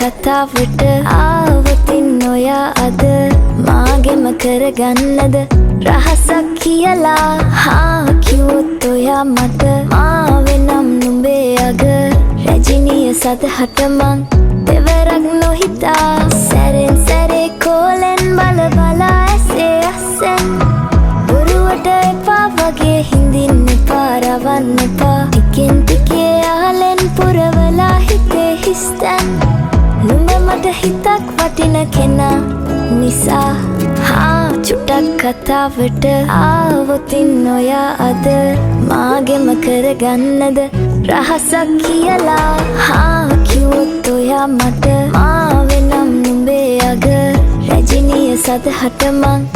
කතාවට ආවතින් ඔයා අද මාගෙම කරගන්නද රහසක් කියලා කිව්වොත් ඔයා මට මාවෙනම් නුඹේ අග රැජිනිය සදහට මං දෙවරක් නොහිතා සැරෙන් සැරේ කෝලෙන් බල බලා ඇසේ අස්සෙන් බොරුවට එපා වගේ හිඳින්න එපා රවන්න එපා ටිකෙන් ටිකේ ආලෙන් පුරවලා හිතේ හිස්තැන් නුඹ මට හිතක් වටින කෙනා නිසා චුට්ටක් කතාවට ආවොතින් ඔයා අද මාගෙම කරගන්නද රහසක් කියලා කිව්වොත් ඔයා මට මාවෙනම් නුඹේ අග රැජිනිය සදහට මං